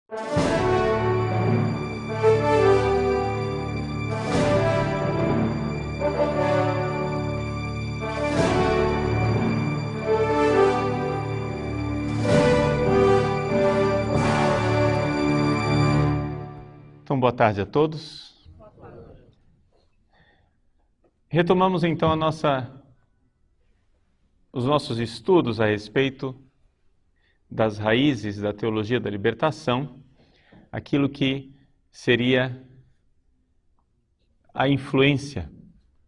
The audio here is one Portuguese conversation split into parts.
Então, boa tarde a todos. Retomamos então os nossos estudos a respeito das raízes da teologia da libertação, aquilo que seria a influência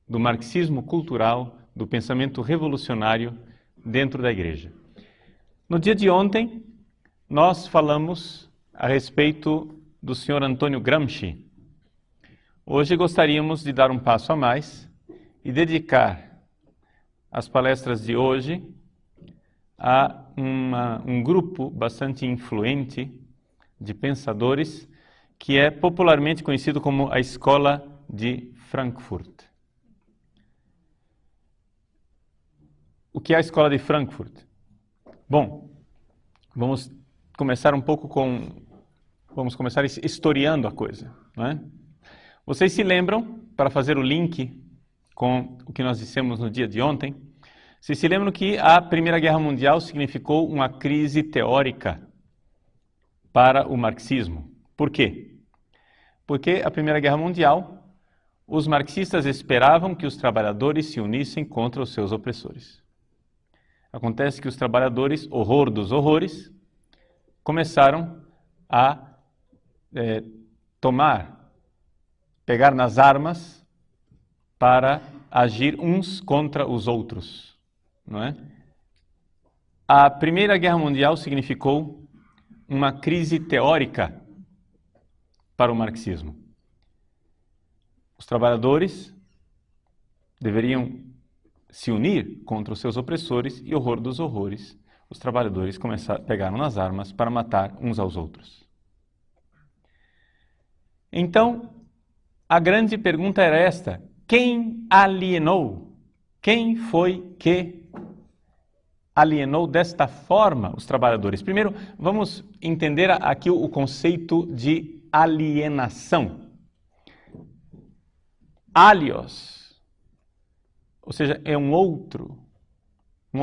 do marxismo cultural, do pensamento revolucionário dentro da igreja. No dia de ontem, nós falamos a respeito do Sr. Antônio Gramsci. Hoje gostaríamos de dar um passo a mais e dedicar as palestras de hoje a um grupo bastante influente de pensadores que é popularmente conhecido como a Escola de Frankfurt. O que é a Escola de Frankfurt? Bom, vamos começar historiando a coisa, não é? Vocês se lembram, para fazer o link com o que nós dissemos no dia de ontem, vocês se lembram que a Primeira Guerra Mundial significou uma crise teórica para o marxismo. Por quê? Porque a Primeira Guerra Mundial, os marxistas esperavam que os trabalhadores se unissem contra os seus opressores. Acontece que os trabalhadores, horror dos horrores, começaram a pegar nas armas para agir uns contra os outros, não é? A Primeira Guerra Mundial significou uma crise teórica para o marxismo. Os trabalhadores deveriam se unir contra os seus opressores e, horror dos horrores, os trabalhadores pegaram nas armas para matar uns aos outros. Então, a grande pergunta era esta: quem alienou? Quem foi que alienou desta forma os trabalhadores? Primeiro, vamos entender aqui o conceito de alienação. Alios, ou seja, é uma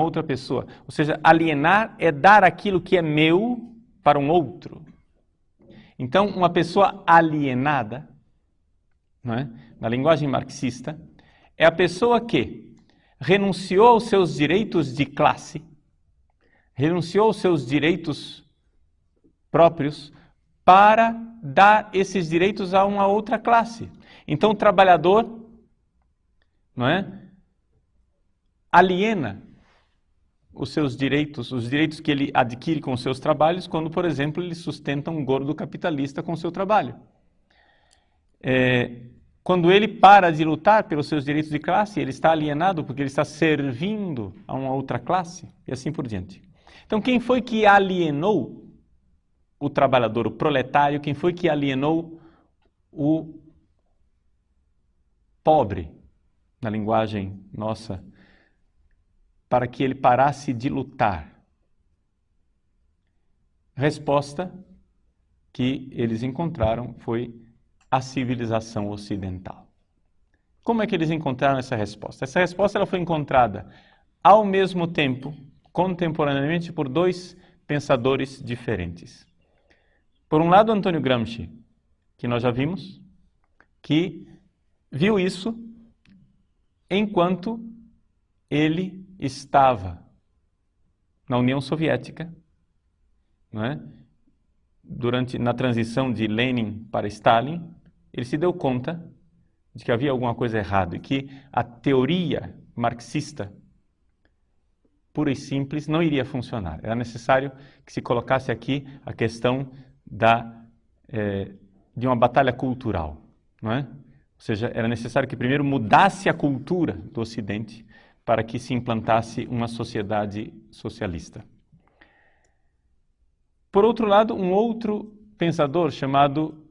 outra pessoa. Ou seja, alienar é dar aquilo que é meu para um outro. Então, uma pessoa alienada, não é? Na linguagem marxista, é a pessoa que renunciou aos seus direitos de classe, renunciou aos seus direitos próprios para dar esses direitos a uma outra classe. Então, o trabalhador, não é? Aliena os seus direitos, os direitos que ele adquire com os seus trabalhos, quando, por exemplo, ele sustenta um gordo capitalista com o seu trabalho. Quando ele para de lutar pelos seus direitos de classe, ele está alienado porque ele está servindo a uma outra classe, e assim por diante. Então, quem foi que alienou o trabalhador, o proletário? Quem foi que alienou o pobre, na linguagem nossa, para que ele parasse de lutar? A resposta que eles encontraram foi a civilização ocidental. Como é que eles encontraram essa resposta? Essa resposta ela foi encontrada ao mesmo tempo, contemporaneamente, por dois pensadores diferentes. Por um lado, Antônio Gramsci, que nós já vimos, que viu isso enquanto ele estava na União Soviética, não é? Na transição de Lenin para Stalin, ele se deu conta de que havia alguma coisa errada e que a teoria marxista pura e simples não iria funcionar. Era necessário que se colocasse aqui a questão de uma batalha cultural, não é? Ou seja, era necessário que primeiro mudasse a cultura do Ocidente para que se implantasse uma sociedade socialista. Por outro lado, um outro pensador chamado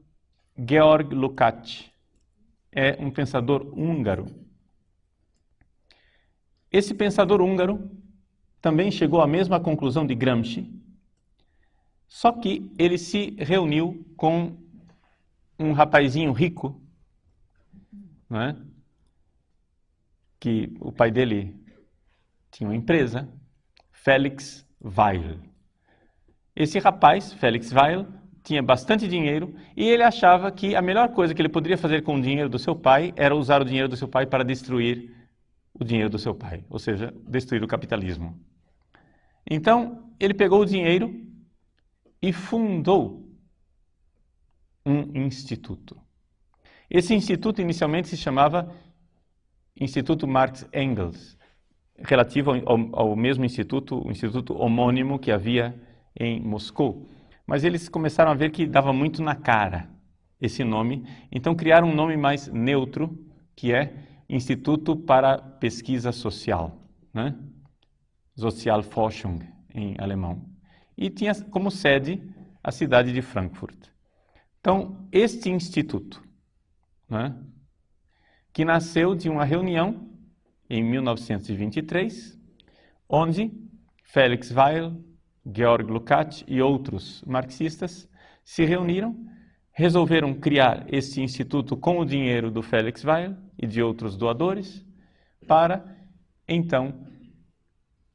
Georg Lukács, é um pensador húngaro. Esse pensador húngaro também chegou à mesma conclusão de Gramsci, Só que ele se reuniu com um rapazinho rico, não é? Que o pai dele tinha uma empresa, Felix Weil. Esse rapaz, Felix Weil, tinha bastante dinheiro e ele achava que a melhor coisa que ele poderia fazer com o dinheiro do seu pai era usar o dinheiro do seu pai para destruir o dinheiro do seu pai, ou seja, destruir o capitalismo. Então, ele pegou o dinheiro e fundou um instituto. Esse instituto inicialmente se chamava Instituto Marx Engels, relativo ao mesmo instituto, o instituto homônimo que havia em Moscou. Mas eles começaram a ver que dava muito na cara esse nome, então criaram um nome mais neutro, que é Instituto para Pesquisa Social, né? Sozialforschung em alemão. E tinha como sede a cidade de Frankfurt. Então, este instituto, né, que nasceu de uma reunião em 1923, onde Felix Weil, Georg Lukács e outros marxistas se reuniram, resolveram criar este instituto com o dinheiro do Felix Weil e de outros doadores, para, então,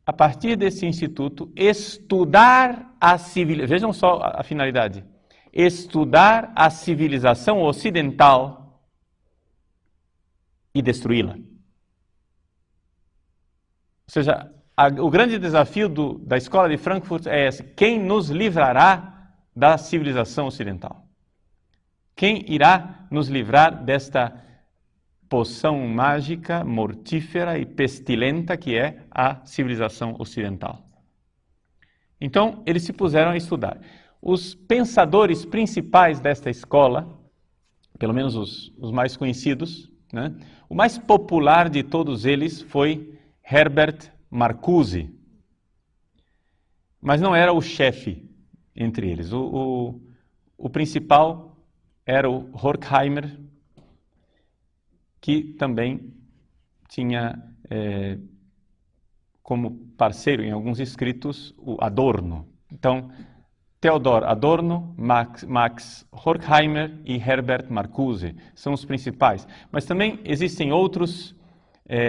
a partir desse instituto, estudar a civilização. Vejam só a finalidade. Estudar a civilização ocidental e destruí-la. Ou seja, o grande desafio da escola de Frankfurt é esse: quem nos livrará da civilização ocidental? Quem irá nos livrar desta poção mágica, mortífera e pestilenta que é a civilização ocidental? Então, eles se puseram a estudar. Os pensadores principais desta escola, pelo menos os mais conhecidos, né? O mais popular de todos eles foi Herbert Marcuse. Mas não era o chefe entre eles. O principal era o Horkheimer, que também tinha como parceiro em alguns escritos o Adorno. Então, Theodor Adorno, Max Horkheimer e Herbert Marcuse são os principais. Mas também existem outros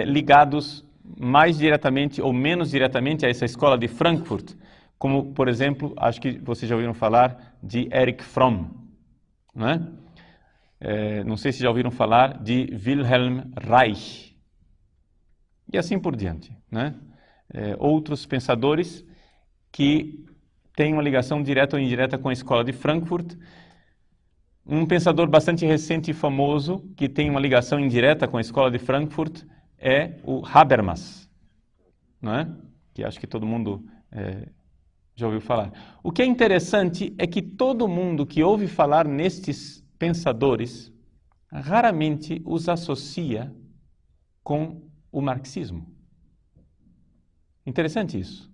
ligados mais diretamente ou menos diretamente a essa escola de Frankfurt, como, por exemplo, acho que vocês já ouviram falar de Erich Fromm, não é? Não sei se já ouviram falar de Wilhelm Reich, e assim por diante, né? Outros pensadores que têm uma ligação direta ou indireta com a escola de Frankfurt. Um pensador bastante recente e famoso que tem uma ligação indireta com a escola de Frankfurt é o Habermas, não é? Que acho que todo mundo já ouviu falar. O que é interessante é que todo mundo que ouve falar nestes pensadores raramente os associa com o marxismo. Interessante isso.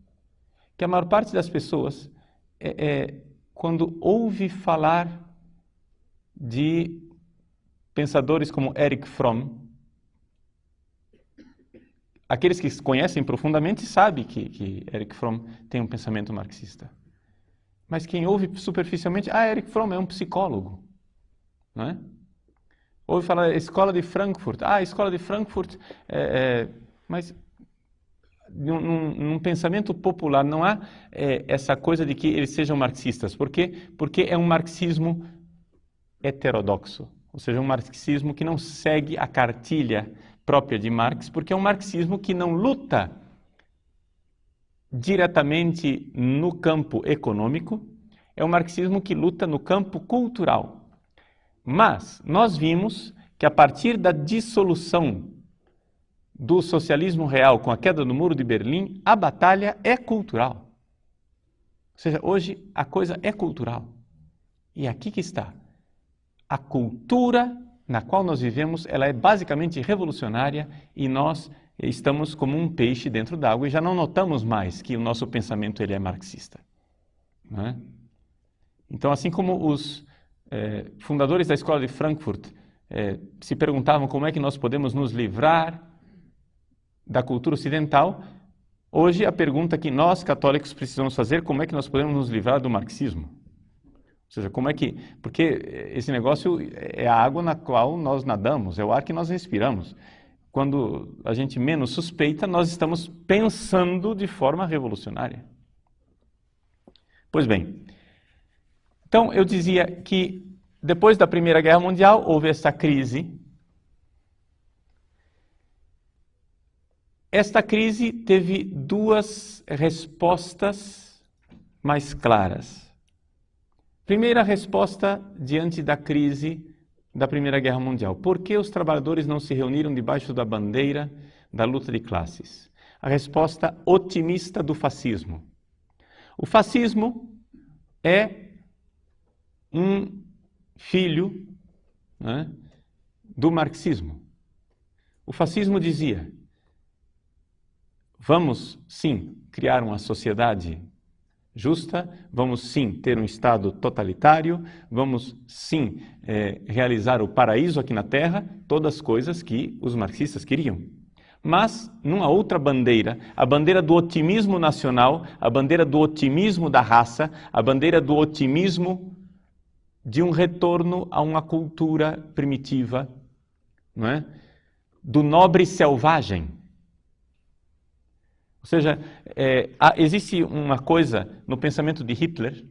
Que a maior parte das pessoas, quando ouve falar de pensadores como Erich Fromm, aqueles que conhecem profundamente sabem que Erich Fromm tem um pensamento marxista. Mas quem ouve superficialmente, Erich Fromm é um psicólogo, não é? Ouve falar escola de Frankfurt, a escola de Frankfurt, mas num pensamento popular não há essa coisa de que eles sejam marxistas. Por quê? Porque é um marxismo heterodoxo, ou seja, um marxismo que não segue a cartilha própria de Marx, porque é um marxismo que não luta diretamente no campo econômico, é um marxismo que luta no campo cultural. Mas nós vimos que a partir da dissolução do socialismo real com a queda do Muro de Berlim, a batalha é cultural. Ou seja, hoje a coisa é cultural. E aqui que está. A cultura na qual nós vivemos, ela é basicamente revolucionária e nós estamos como um peixe dentro d'água e já não notamos mais que o nosso pensamento ele é marxista, não é? Então, assim como os fundadores da escola de Frankfurt se perguntavam como é que nós podemos nos livrar da cultura ocidental, Hoje, a pergunta que nós, católicos, precisamos fazer, como é que nós podemos nos livrar do marxismo? Ou seja, como é que... Porque esse negócio é a água na qual nós nadamos, é o ar que nós respiramos. Quando a gente menos suspeita, nós estamos pensando de forma revolucionária. Pois bem, então eu dizia que depois da Primeira Guerra Mundial houve essa crise. Esta crise teve duas respostas mais claras. Primeira resposta diante da crise da Primeira Guerra Mundial. Por que os trabalhadores não se reuniram debaixo da bandeira da luta de classes? A resposta otimista do fascismo. O fascismo é um filho, né, do marxismo. O fascismo dizia: vamos sim criar uma sociedade justa, vamos sim ter um Estado totalitário, vamos sim realizar o paraíso aqui na Terra, todas as coisas que os marxistas queriam. Mas, numa outra bandeira, a bandeira do otimismo nacional, a bandeira do otimismo da raça, a bandeira do otimismo de um retorno a uma cultura primitiva, não é? Do nobre selvagem. Ou seja, existe uma coisa no pensamento de Hitler,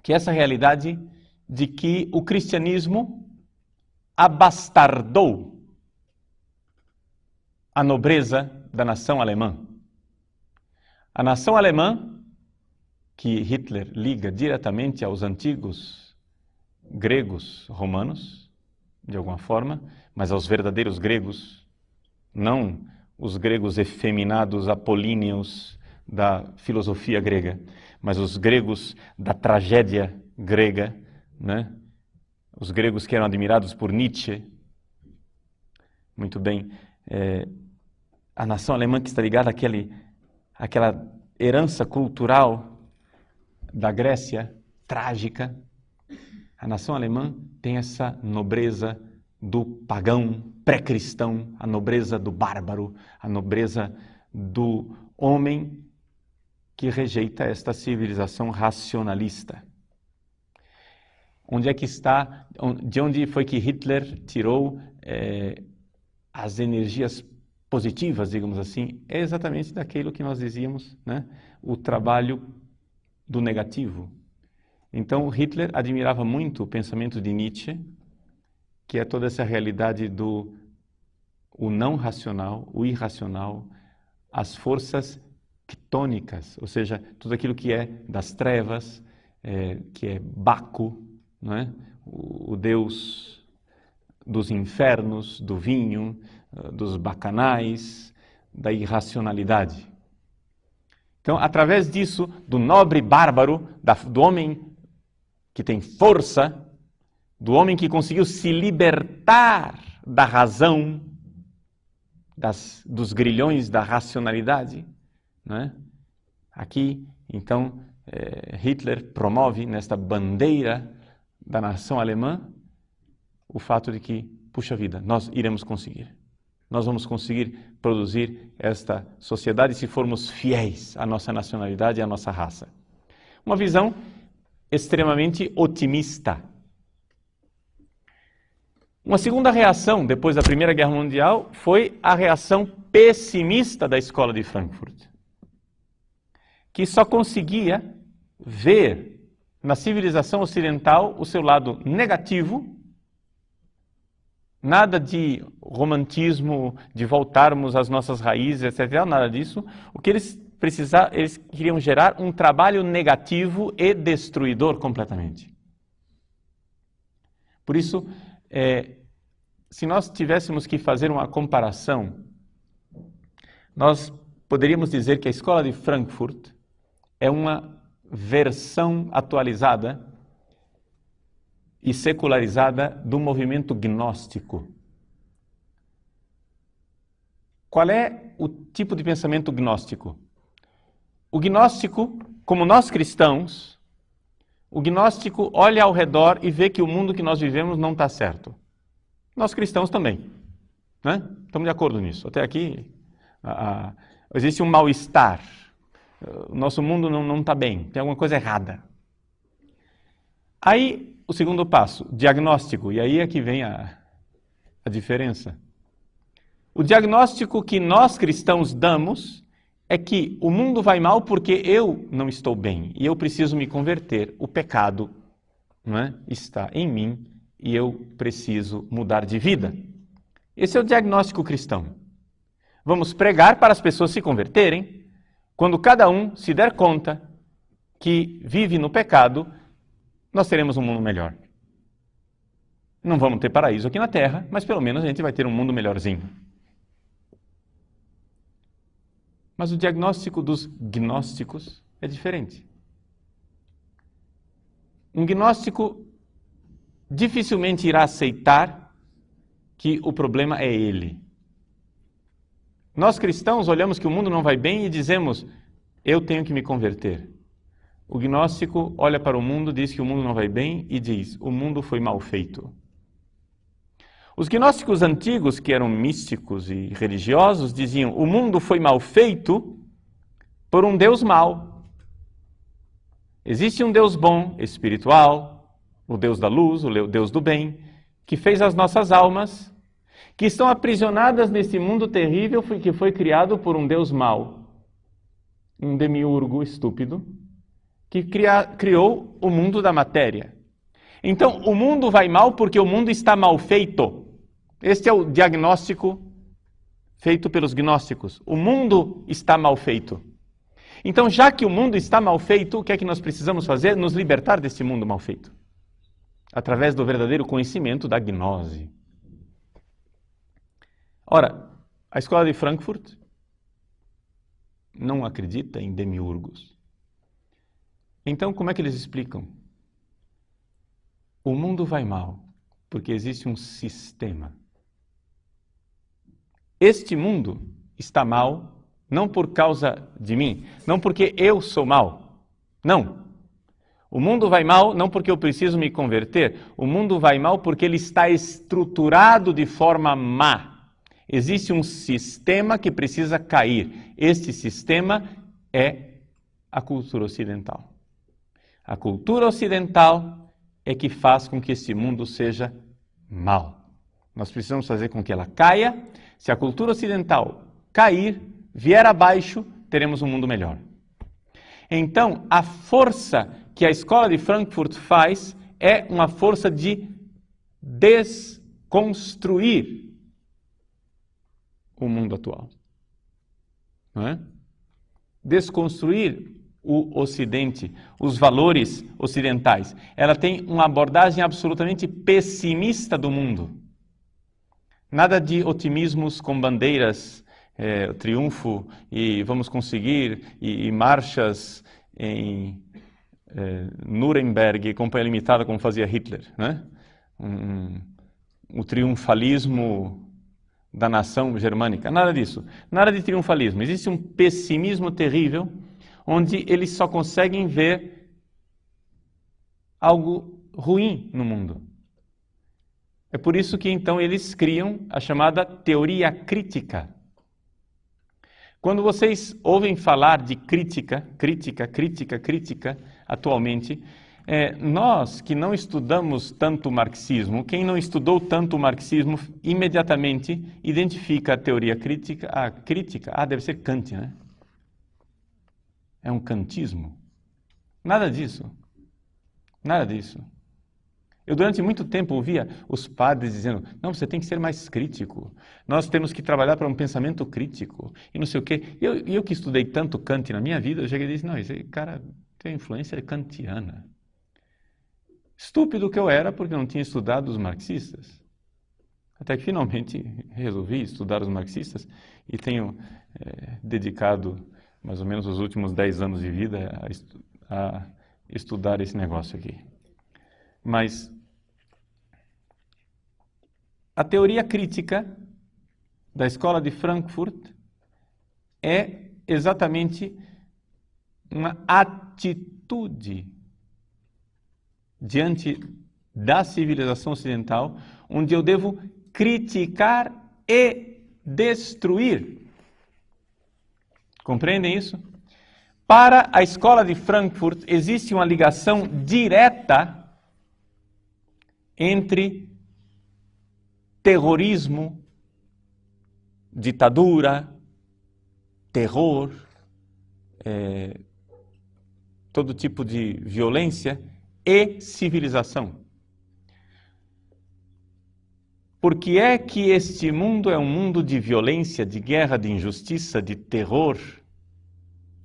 que é essa realidade de que o cristianismo abastardou a nobreza da nação alemã. A nação alemã, que Hitler liga diretamente aos antigos gregos romanos, de alguma forma, mas aos verdadeiros gregos, não os gregos efeminados apolíneos da filosofia grega, mas os gregos da tragédia grega, né? Os gregos que eram admirados por Nietzsche. Muito bem. A nação alemã que está ligada àquela herança cultural da Grécia trágica. A nação alemã tem essa nobreza do pagão pré-cristão, a nobreza do bárbaro, a nobreza do homem que rejeita esta civilização racionalista. Onde é que está, de onde foi que Hitler tirou as energias positivas, digamos assim? É exatamente daquilo que nós dizíamos, né? O trabalho do negativo. Então, Hitler admirava muito o pensamento de Nietzsche, que é toda essa realidade do o não racional, o irracional, as forças quitônicas, ou seja, tudo aquilo que é das trevas, que é Baco, não é? O deus dos infernos, do vinho, dos bacanais, da irracionalidade. Então, através disso, do nobre bárbaro, do homem que tem força, do homem que conseguiu se libertar da razão, dos grilhões da racionalidade, né? Aqui, então, Hitler promove nesta bandeira da nação alemã o fato de que, puxa vida, nós iremos conseguir. Nós vamos conseguir produzir esta sociedade se formos fiéis à nossa nacionalidade e à nossa raça. Uma visão extremamente otimista. Uma segunda reação, depois da Primeira Guerra Mundial, foi a reação pessimista da Escola de Frankfurt, que só conseguia ver na civilização ocidental o seu lado negativo, nada de romantismo, de voltarmos às nossas raízes, etc., nada disso. O que eles queriam gerar um trabalho negativo e destruidor completamente. Por isso, se nós tivéssemos que fazer uma comparação, nós poderíamos dizer que a Escola de Frankfurt é uma versão atualizada e secularizada do movimento gnóstico. Qual é o tipo de pensamento gnóstico? O gnóstico, como nós cristãos, o gnóstico olha ao redor e vê que o mundo que nós vivemos não está certo. Nós cristãos também, né? Estamos de acordo nisso. Até aqui Existe um mal-estar. O nosso mundo não está bem, tem alguma coisa errada. Aí, o segundo passo, diagnóstico. E aí é que vem a diferença. O diagnóstico que nós cristãos damos é que o mundo vai mal porque eu não estou bem e eu preciso me converter. O pecado, não é, está em mim e eu preciso mudar de vida. Esse é o diagnóstico cristão. Vamos pregar para as pessoas se converterem. Quando cada um se der conta que vive no pecado, nós teremos um mundo melhor. Não vamos ter paraíso aqui na Terra, mas pelo menos a gente vai ter um mundo melhorzinho. Mas o diagnóstico dos gnósticos é diferente. Um gnóstico dificilmente irá aceitar que o problema é ele. Nós cristãos olhamos que o mundo não vai bem e dizemos, eu tenho que me converter. O gnóstico olha para o mundo, diz que o mundo não vai bem e diz, o mundo foi mal feito. Os gnósticos antigos, que eram místicos e religiosos, diziam, o mundo foi mal feito por um Deus mau. Existe um Deus bom, espiritual, o Deus da luz, o Deus do bem, que fez as nossas almas, que estão aprisionadas nesse mundo terrível que foi criado por um Deus mau, um demiurgo estúpido, que criou o mundo da matéria. Então, o mundo vai mal porque o mundo está mal feito. Este é o diagnóstico feito pelos gnósticos. O mundo está mal feito. Então, já que o mundo está mal feito, o que é que nós precisamos fazer? Nos libertar desse mundo mal feito. Através do verdadeiro conhecimento da gnose. Ora, a escola de Frankfurt não acredita em demiurgos. Então, como é que eles explicam? O mundo vai mal porque existe um sistema. Este mundo está mal não por causa de mim, não porque eu sou mal. Não. O mundo vai mal não porque eu preciso me converter. O mundo vai mal porque ele está estruturado de forma má. Existe um sistema que precisa cair. Este sistema é a cultura ocidental. A cultura ocidental é que faz com que esse mundo seja mal. Nós precisamos fazer com que ela caia. Se a cultura ocidental cair, vier abaixo, teremos um mundo melhor. Então, a força que a escola de Frankfurt faz é uma força de desconstruir o mundo atual. Não é? Desconstruir o Ocidente, os valores ocidentais. Ela tem uma abordagem absolutamente pessimista do mundo. Nada de otimismos com bandeiras, triunfo e vamos conseguir, e marchas em Nuremberg, companhia limitada como fazia Hitler. Né? O triunfalismo da nação germânica. Nada disso. Nada de triunfalismo. Existe um pessimismo terrível onde eles só conseguem ver algo ruim no mundo. É por isso que então eles criam a chamada teoria crítica. Quando vocês ouvem falar de crítica atualmente, nós que não estudamos tanto o marxismo, quem não estudou tanto o marxismo, imediatamente identifica a teoria crítica, deve ser Kant, né? É um kantismo. Nada disso. Nada disso. Eu durante muito tempo ouvia os padres dizendo, não, você tem que ser mais crítico, nós temos que trabalhar para um pensamento crítico, e não sei o quê. Eu que estudei tanto Kant na minha vida, eu cheguei e disse, não, esse cara tem influência kantiana. Estúpido que eu era porque não tinha estudado os marxistas. Até que finalmente resolvi estudar os marxistas e tenho dedicado mais ou menos os últimos 10 anos de vida a estudar esse negócio aqui. Mas a teoria crítica da escola de Frankfurt é exatamente uma atitude diante da civilização ocidental, onde eu devo criticar e destruir Compreendem isso? Para a escola de Frankfurt, existe uma ligação direta entre terrorismo, ditadura, terror, todo tipo de violência e civilização. Por que é que este mundo é um mundo de violência, de guerra, de injustiça, de terror?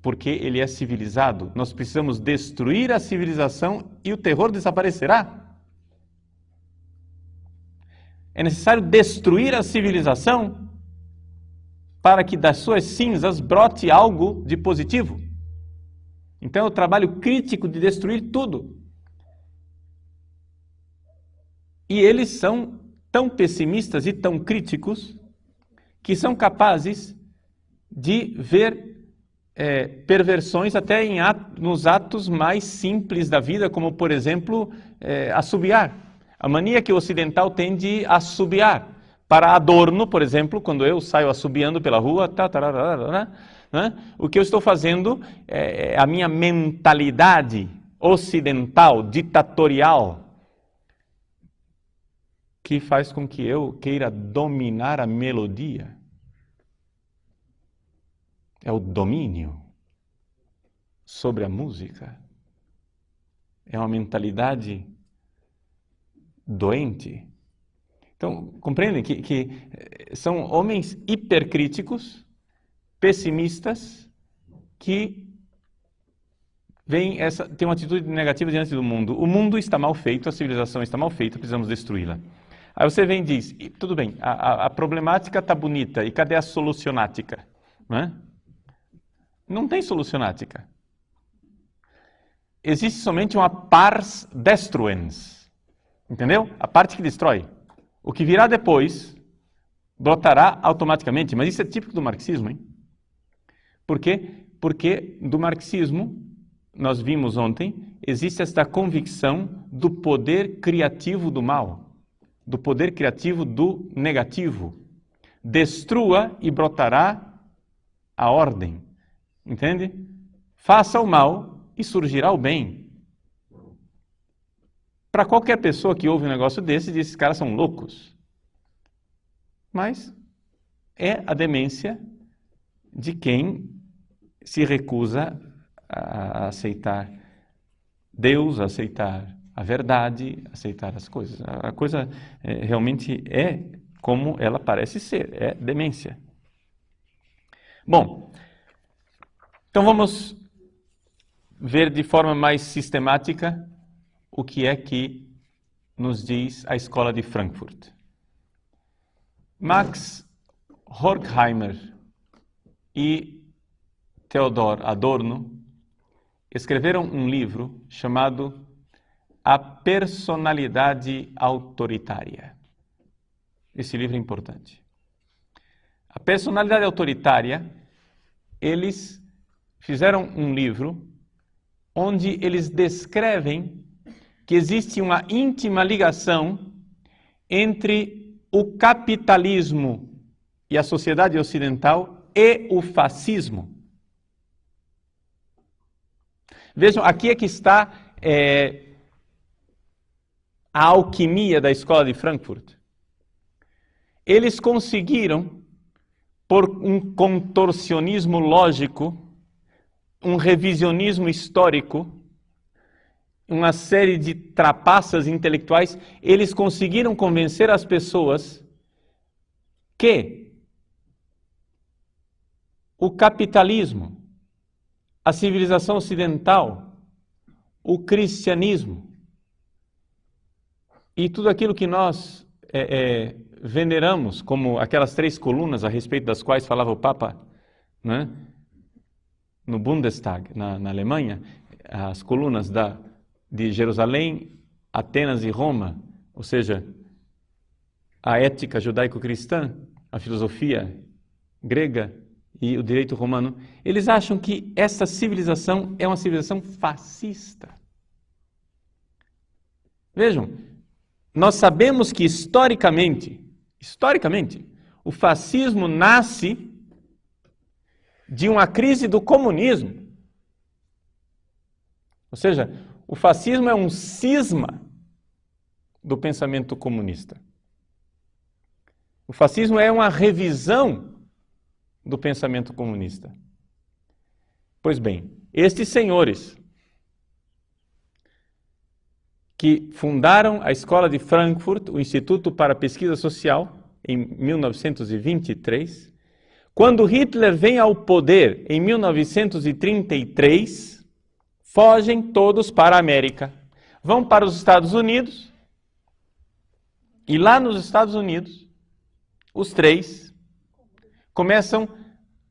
Porque ele é civilizado. Nós precisamos destruir a civilização e o terror desaparecerá. É necessário destruir a civilização para que das suas cinzas brote algo de positivo. Então é o trabalho crítico de destruir tudo. E eles são tão pessimistas e tão críticos que são capazes de ver perversões até nos atos mais simples da vida, como, por exemplo, assobiar. A mania que o ocidental tem de assobiar. Para adorno, por exemplo, quando eu saio assobiando pela rua, o que eu estou fazendo é a minha mentalidade ocidental, ditatorial, que faz com que eu queira dominar a melodia. É o domínio sobre a música. É uma mentalidade doente. Então, compreendem que são homens hipercríticos, pessimistas, que têm uma atitude negativa diante do mundo. O mundo está mal feito, a civilização está mal feita, precisamos destruí-la. Aí você vem e diz, tudo bem, a problemática está bonita, e cadê a solucionática? Não é? Não tem solucionática. Existe somente uma pars destruens. Entendeu? A parte que destrói. O que virá depois brotará automaticamente. Mas isso é típico do marxismo, hein? Por quê? Porque do marxismo, nós vimos ontem, existe esta convicção do poder criativo do mal. Do poder criativo do negativo. Destrua e brotará a ordem. Entende? Faça o mal e surgirá o bem. Para qualquer pessoa que ouve um negócio desse, diz, esses caras são loucos. Mas é a demência de quem se recusa a aceitar Deus, a aceitar a verdade, a aceitar as coisas. A coisa realmente é como ela parece ser, é demência. Bom, então vamos ver de forma mais sistemática o que é que nos diz a escola de Frankfurt. Max Horkheimer e Theodor Adorno escreveram um livro chamado A Personalidade Autoritária. Esse livro é importante. A personalidade autoritária, eles fizeram um livro onde eles descrevem que existe uma íntima ligação entre o capitalismo e a sociedade ocidental e o fascismo. Vejam, aqui é que está a alquimia da escola de Frankfurt. Eles conseguiram, por um contorcionismo lógico, um revisionismo histórico, uma série de trapaças intelectuais, eles conseguiram convencer as pessoas que o capitalismo, a civilização ocidental, o cristianismo e tudo aquilo que nós veneramos como aquelas 3 colunas a respeito das quais falava o Papa, né? No Bundestag, na Alemanha, as colunas de Jerusalém, Atenas e Roma, ou seja, a ética judaico-cristã, a filosofia grega e o direito romano, eles acham que essa civilização é uma civilização fascista. Vejam, nós sabemos que historicamente, o fascismo nasce de uma crise do comunismo. Ou seja, o fascismo é um cisma do pensamento comunista. O fascismo é uma revisão do pensamento comunista. Pois bem, estes senhores que fundaram a Escola de Frankfurt, o Instituto para a Pesquisa Social, em 1923, quando Hitler vem ao poder em 1933, fogem todos para a América. Vão para os Estados Unidos, e lá nos Estados Unidos, os três começam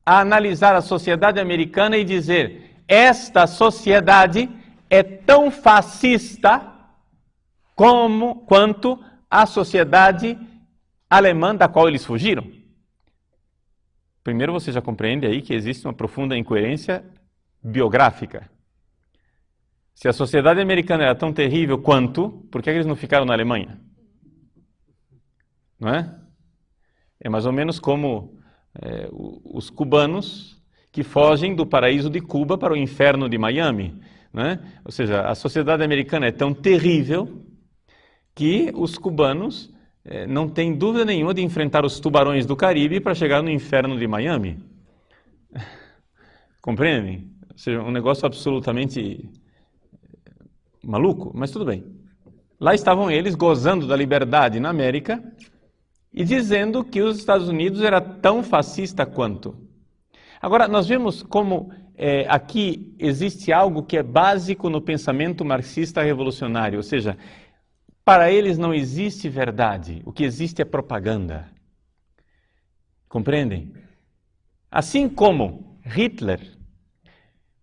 a analisar a sociedade americana e dizer: esta sociedade é tão fascista quanto a sociedade alemã da qual eles fugiram. Primeiro você já compreende aí que existe uma profunda incoerência biográfica. Se a sociedade americana era tão terrível quanto, por que eles não ficaram na Alemanha? Não é? É mais ou menos como os cubanos que fogem do paraíso de Cuba para o inferno de Miami. Não é? Ou seja, a sociedade americana é tão terrível que os cubanos não têm dúvida nenhuma de enfrentar os tubarões do Caribe para chegar no inferno de Miami. Compreendem? Ou seja, um negócio absolutamente maluco, mas tudo bem. Lá estavam eles gozando da liberdade na América e dizendo que os Estados Unidos era tão fascista quanto. Agora, nós vemos como aqui existe algo que é básico no pensamento marxista revolucionário, ou seja, para eles não existe verdade, o que existe é propaganda. Compreendem? Assim como Hitler,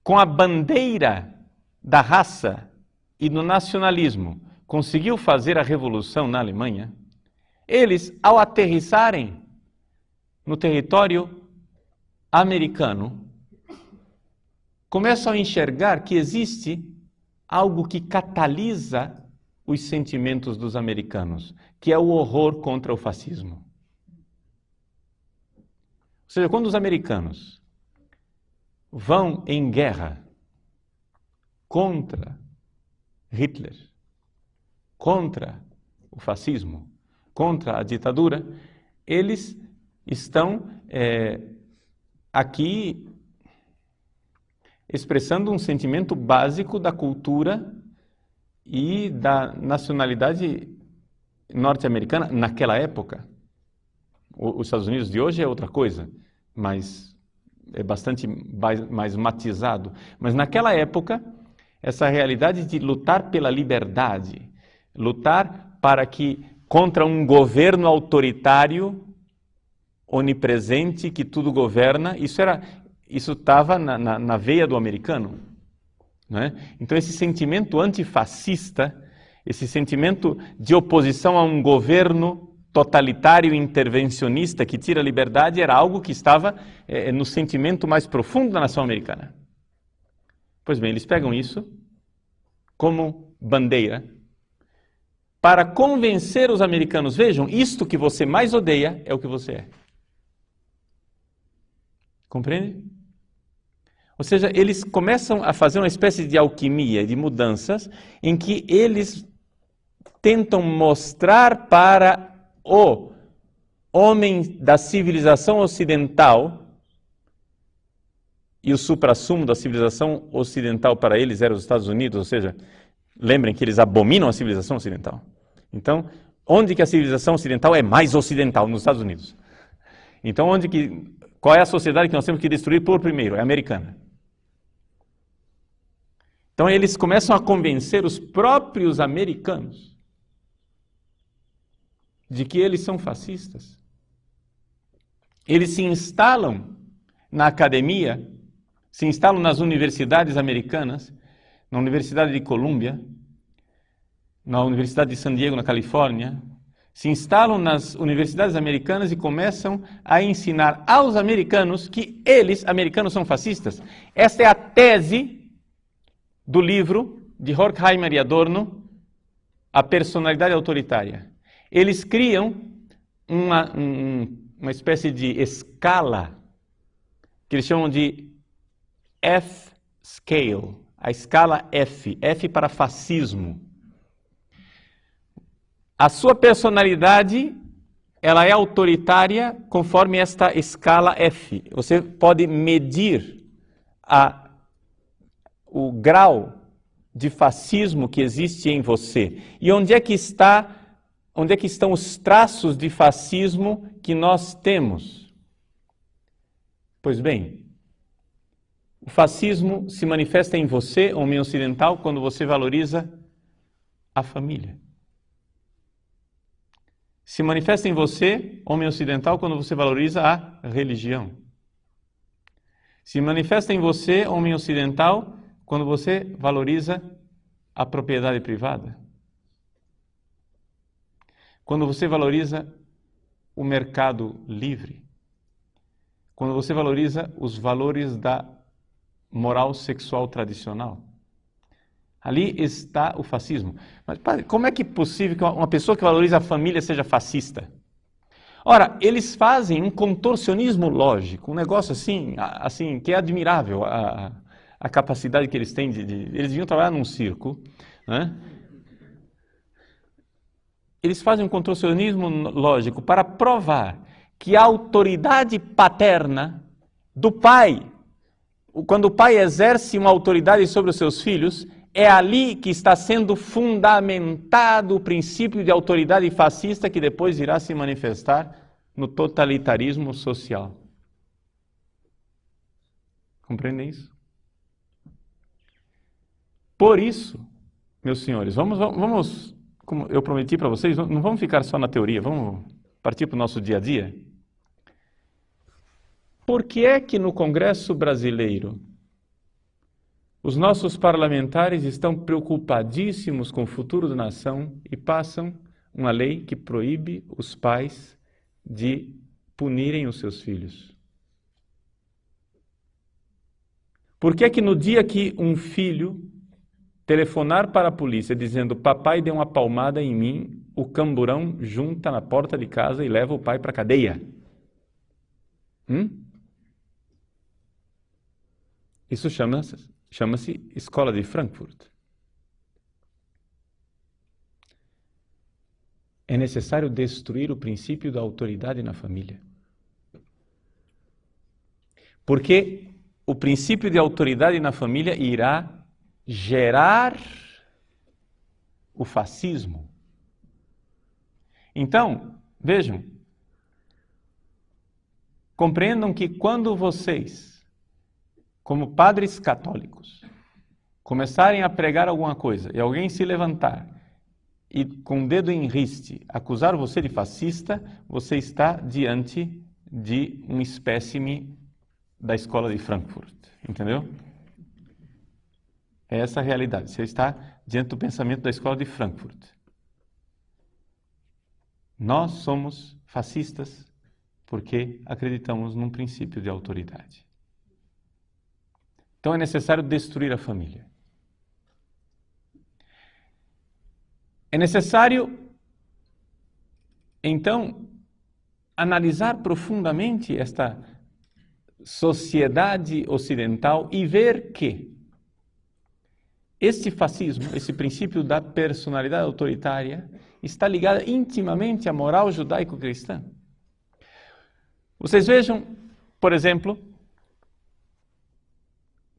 com a bandeira da raça e do nacionalismo, conseguiu fazer a revolução na Alemanha, eles, ao aterrissarem no território americano, começam a enxergar que existe algo que catalisa os sentimentos dos americanos, que é o horror contra o fascismo. Ou seja, quando os americanos vão em guerra contra Hitler, contra o fascismo, contra a ditadura, eles estão aqui expressando um sentimento básico da cultura e da nacionalidade norte-americana naquela época. Os Estados Unidos de hoje é outra coisa, mas é bastante mais matizado. Mas naquela época, essa realidade de lutar pela liberdade, lutar para que contra um governo autoritário, onipresente, que tudo governa, isso estava na veia do americano. Não é? Então esse sentimento antifascista, esse sentimento de oposição a um governo totalitário e intervencionista que tira a liberdade, era algo que estava no sentimento mais profundo da nação americana. Pois bem, eles pegam isso como bandeira para convencer os americanos: vejam, isto que você mais odeia é o que você é. Compreende? Ou seja, eles começam a fazer uma espécie de alquimia, de mudanças, em que eles tentam mostrar para o homem da civilização ocidental, e o suprassumo da civilização ocidental para eles era os Estados Unidos, ou seja, lembrem que eles abominam a civilização ocidental. Então, onde que a civilização ocidental é mais ocidental? Nos Estados Unidos. Então, qual é a sociedade que nós temos que destruir por primeiro? É a americana. Então eles começam a convencer os próprios americanos de que eles são fascistas. Eles se instalam na academia, se instalam nas universidades americanas, na Universidade de Colômbia, na Universidade de San Diego, na Califórnia, se instalam nas universidades americanas e começam a ensinar aos americanos que eles, americanos, são fascistas. Esta é a tese do livro de Horkheimer e Adorno, A Personalidade Autoritária. Eles criam uma espécie de escala que eles chamam de F-Scale, a escala F, F para fascismo. A sua personalidade, ela é autoritária conforme esta escala F. Você pode medir o grau de fascismo que existe em você. E onde é que estão os traços de fascismo que nós temos? Pois bem, o fascismo se manifesta em você, homem ocidental, quando você valoriza a família. Se manifesta em você, homem ocidental, quando você valoriza a religião. Se manifesta em você, homem ocidental, quando você valoriza a propriedade privada. Quando você valoriza o mercado livre. Quando você valoriza os valores da moral sexual tradicional. Ali está o fascismo. Mas padre, como é que é possível que uma pessoa que valoriza a família seja fascista? Ora, eles fazem um contorcionismo lógico, um negócio assim que é admirável, a capacidade que eles têm eles deviam trabalhar num circo, né? Eles fazem um contorcionismo lógico para provar que a autoridade paterna do pai, quando o pai exerce uma autoridade sobre os seus filhos, é ali que está sendo fundamentado o princípio de autoridade fascista que depois irá se manifestar no totalitarismo social. Compreendem isso? Por isso, meus senhores, vamos, como eu prometi para vocês, não vamos ficar só na teoria, vamos partir para o nosso dia a dia. Por que é que no Congresso Brasileiro os nossos parlamentares estão preocupadíssimos com o futuro da nação e passam uma lei que proíbe os pais de punirem os seus filhos? Por que é que no dia que um filho telefonar para a polícia dizendo papai deu uma palmada em mim, o camburão junta na porta de casa e leva o pai para a cadeia? Isso chama-se Escola de Frankfurt. É necessário destruir o princípio da autoridade na família. Porque o princípio de autoridade na família irá gerar o fascismo. Então, vejam, compreendam que quando vocês, como padres católicos, começarem a pregar alguma coisa e alguém se levantar e com o dedo em riste acusar você de fascista, você está diante de um espécime da Escola de Frankfurt, entendeu? É essa a realidade, você está diante do pensamento da Escola de Frankfurt. Nós somos fascistas porque acreditamos num princípio de autoridade. Então é necessário destruir a família. É necessário, então, analisar profundamente esta sociedade ocidental e ver que este fascismo, esse princípio da personalidade autoritária, está ligado intimamente à moral judaico-cristã. Vocês vejam, por exemplo,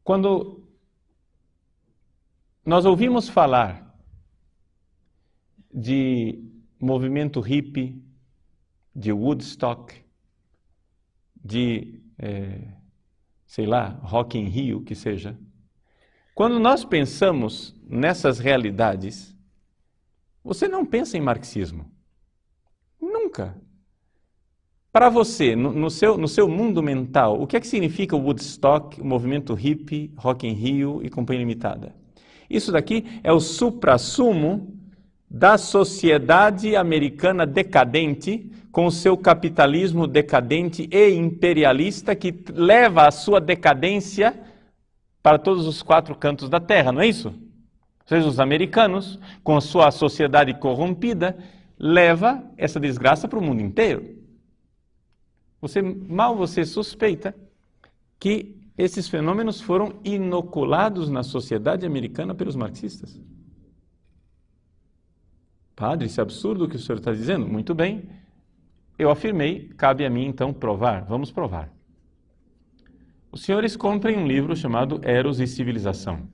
quando nós ouvimos falar de movimento hippie, de Woodstock, de, Rock in Rio, que seja. Quando nós pensamos nessas realidades, você não pensa em marxismo. Nunca. Para você, no seu mundo mental, o que é que significa o Woodstock, o movimento hippie, Rock in Rio e Companhia Limitada? Isso daqui é o suprassumo da sociedade americana decadente, com o seu capitalismo decadente e imperialista, que leva a sua decadência para todos os 4 cantos da terra, não é isso? Ou seja, os americanos, com a sua sociedade corrompida, leva essa desgraça para o mundo inteiro. Mal você suspeita que esses fenômenos foram inoculados na sociedade americana pelos marxistas. Padre, isso é absurdo o que o senhor está dizendo? Muito bem, eu afirmei, cabe a mim então provar. Vamos provar. Os senhores comprem um livro chamado Eros e Civilização.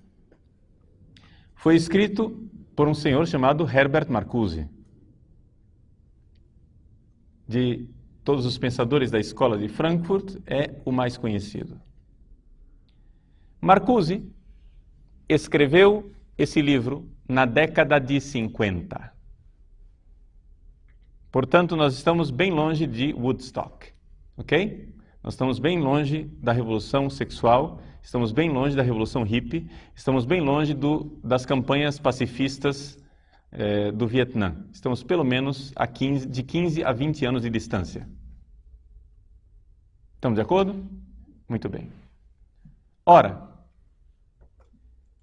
Foi escrito por um senhor chamado Herbert Marcuse. De todos os pensadores da escola de Frankfurt, é o mais conhecido. Marcuse escreveu esse livro na década de 50. Portanto, nós estamos bem longe de Woodstock, ok? Nós estamos bem longe da revolução sexual, estamos bem longe da revolução hippie, estamos bem longe das campanhas pacifistas do Vietnã. Estamos pelo menos de 15 a 20 anos de distância. Estamos de acordo? Muito bem. Ora,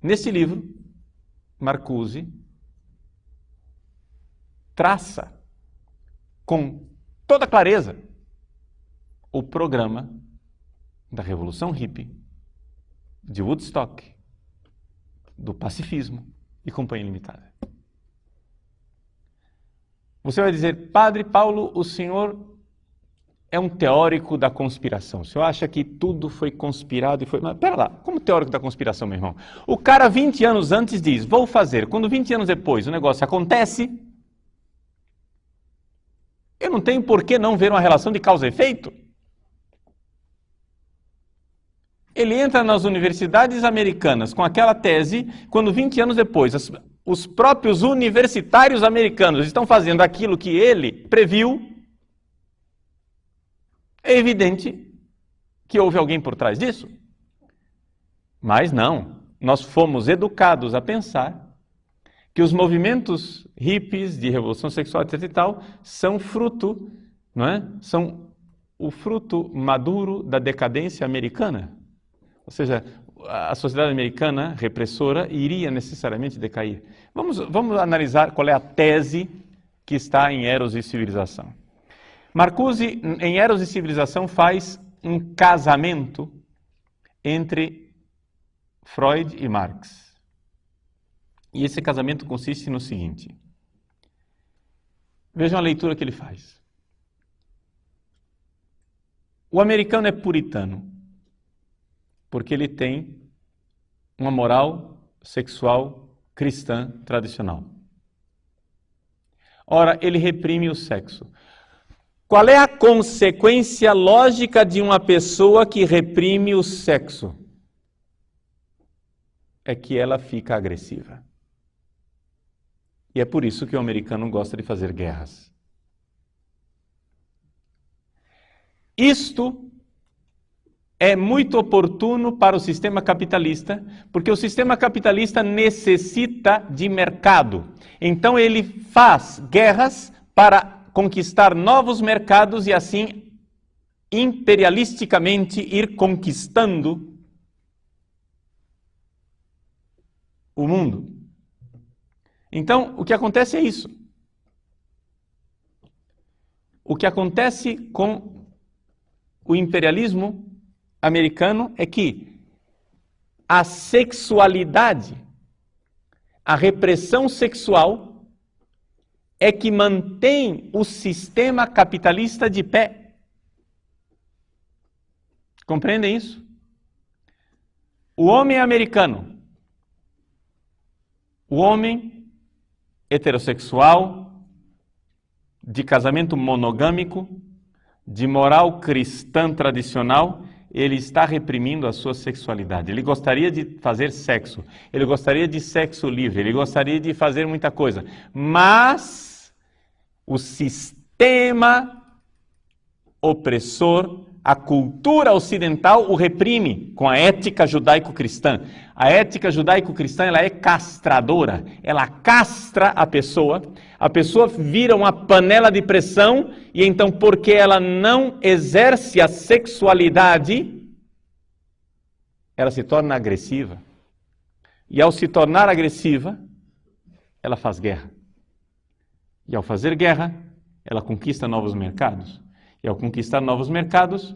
nesse livro, Marcuse traça com toda clareza o programa da Revolução Hippie, de Woodstock, do pacifismo e Companhia Limitada. Você vai dizer, Padre Paulo, o senhor é um teórico da conspiração. O senhor acha que tudo foi conspirado e foi... Mas pera lá, como teórico da conspiração, meu irmão? O cara 20 anos antes diz, vou fazer. Quando 20 anos depois o negócio acontece, eu não tenho por que não ver uma relação de causa e efeito. Ele entra nas universidades americanas com aquela tese, quando 20 anos depois os próprios universitários americanos estão fazendo aquilo que ele previu, é evidente que houve alguém por trás disso. Mas não, nós fomos educados a pensar que os movimentos hippies de revolução sexual, etc. e tal, são fruto, não é? São o fruto maduro da decadência americana. Ou seja, a sociedade americana repressora iria necessariamente decair. Vamos analisar qual é a tese que está em Eros e Civilização. Marcuse, em Eros e Civilização, faz um casamento entre Freud e Marx. E esse casamento consiste no seguinte. Vejam a leitura que ele faz. O americano é puritano, porque ele tem uma moral sexual cristã tradicional. Ora, ele reprime o sexo. Qual é a consequência lógica de uma pessoa que reprime o sexo? É que ela fica agressiva. E é por isso que o americano gosta de fazer guerras. Isto é muito oportuno para o sistema capitalista, porque o sistema capitalista necessita de mercado. Então ele faz guerras para conquistar novos mercados e assim imperialisticamente ir conquistando o mundo. Então, o que acontece é isso. O que acontece com o imperialismo americano é que a sexualidade, a repressão sexual, é que mantém o sistema capitalista de pé. Compreendem isso? O homem americano, o homem heterossexual, de casamento monogâmico, de moral cristã tradicional, ele está reprimindo a sua sexualidade. Ele gostaria de fazer sexo, ele gostaria de sexo livre, ele gostaria de fazer muita coisa, mas o sistema opressor, a cultura ocidental o reprime com a ética judaico-cristã. A ética judaico-cristã, ela é castradora, ela castra a pessoa vira uma panela de pressão e então, porque ela não exerce a sexualidade, ela se torna agressiva. E ao se tornar agressiva, ela faz guerra. E ao fazer guerra, ela conquista novos mercados. E ao conquistar novos mercados,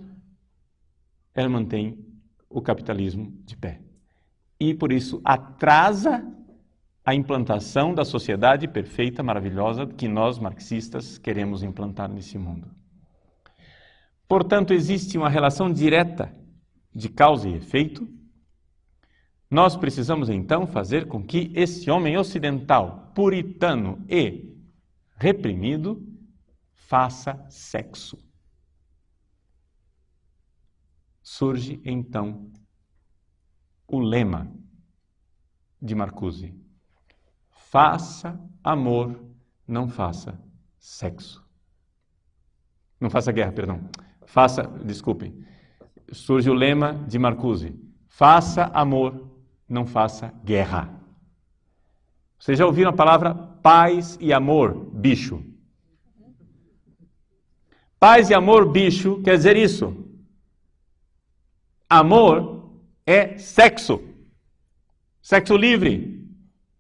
ela mantém o capitalismo de pé. E, por isso, atrasa a implantação da sociedade perfeita, maravilhosa, que nós, marxistas, queremos implantar nesse mundo. Portanto, existe uma relação direta de causa e efeito. Nós precisamos, então, fazer com que esse homem ocidental, puritano e reprimido, faça sexo. Surge, então, o lema de Marcuse: faça amor, não faça sexo. Não faça guerra, perdão. Surge o lema de Marcuse: faça amor, não faça guerra. Vocês já ouviram a palavra paz e amor, bicho? Paz e amor, bicho, quer dizer isso. Amor é sexo. Sexo livre.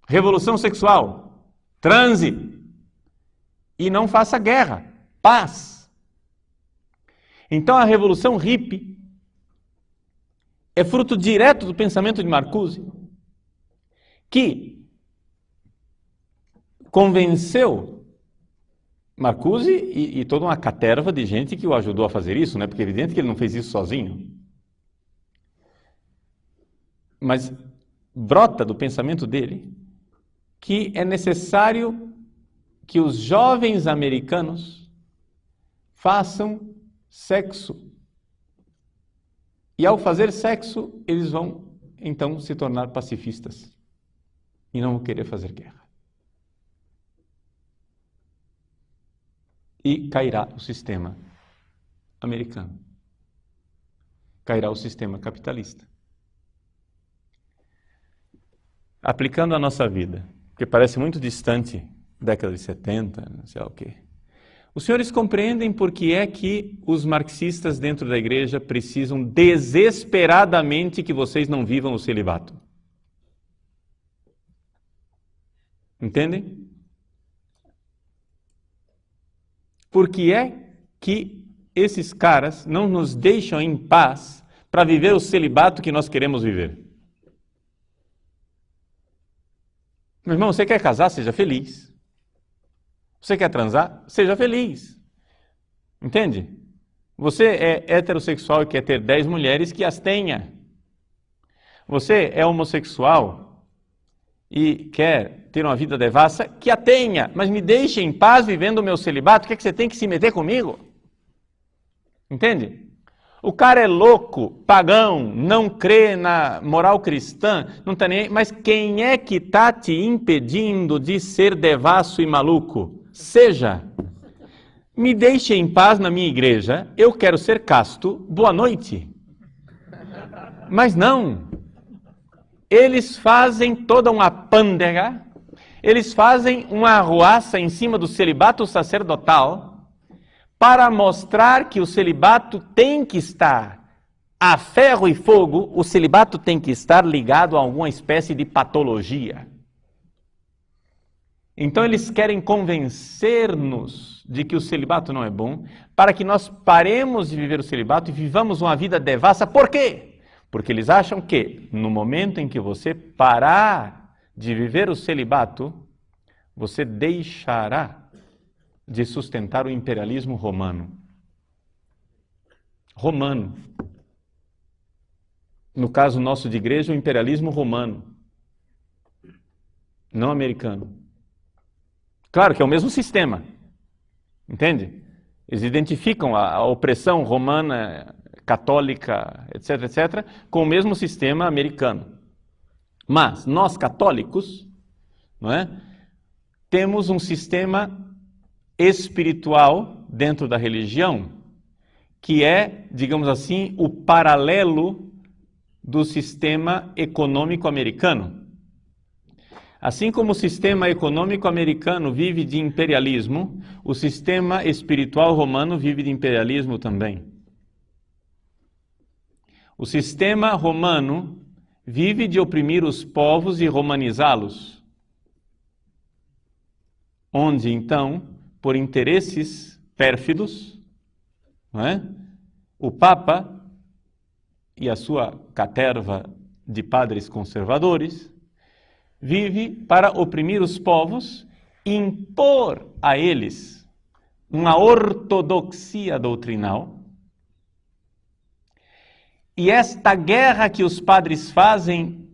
Revolução sexual. Transe. E não faça guerra. Paz. Então a revolução hippie é fruto direto do pensamento de Marcuse, que convenceu Marcuse e toda uma caterva de gente que o ajudou a fazer isso, né? Porque é evidente que ele não fez isso sozinho. Mas brota do pensamento dele que é necessário que os jovens americanos façam sexo. E ao fazer sexo, eles vão então se tornar pacifistas e não vão querer fazer guerra. E cairá o sistema americano. Cairá o sistema capitalista. Aplicando a nossa vida, que parece muito distante, década de 70, não sei lá o quê. Os senhores compreendem por que é que os marxistas dentro da igreja precisam desesperadamente que vocês não vivam o celibato? Entendem? Por que é que esses caras não nos deixam em paz para viver o celibato que nós queremos viver? Meu irmão, você quer casar? Seja feliz. Você quer transar? Seja feliz. Entende? Você é heterossexual e quer ter 10 mulheres, que as tenha. Você é homossexual e quer ter uma vida devassa, que a tenha. Mas me deixe em paz vivendo o meu celibato. O que é que você tem que se meter comigo? Entende? O cara é louco, pagão, não crê na moral cristã, não está nem aí. Mas quem é que está te impedindo de ser devasso e maluco? Seja. Me deixe em paz na minha igreja, eu quero ser casto, boa noite. Mas não. Eles fazem toda uma pândega, eles fazem uma arruaça em cima do celibato sacerdotal, para mostrar que o celibato tem que estar a ferro e fogo, o celibato tem que estar ligado a alguma espécie de patologia. Então eles querem convencer-nos de que o celibato não é bom, para que nós paremos de viver o celibato e vivamos uma vida devassa. Por quê? Porque eles acham que no momento em que você parar de viver o celibato, você deixará de sustentar o imperialismo romano. Romano. No caso nosso de igreja, o imperialismo romano. Não americano. Claro que é o mesmo sistema. Entende? Eles identificam a opressão romana, católica, etc., etc., com o mesmo sistema americano. Mas nós, católicos, não é? Temos um sistema espiritual dentro da religião, que é, digamos assim, o paralelo do sistema econômico americano. Assim como o sistema econômico americano vive de imperialismo, o sistema espiritual romano vive de imperialismo também. O sistema romano vive de oprimir os povos e romanizá-los, onde, então, por interesses pérfidos, não é? O Papa e a sua caterva de padres conservadores, vive para oprimir os povos e impor a eles uma ortodoxia doutrinal. E esta guerra que os padres fazem,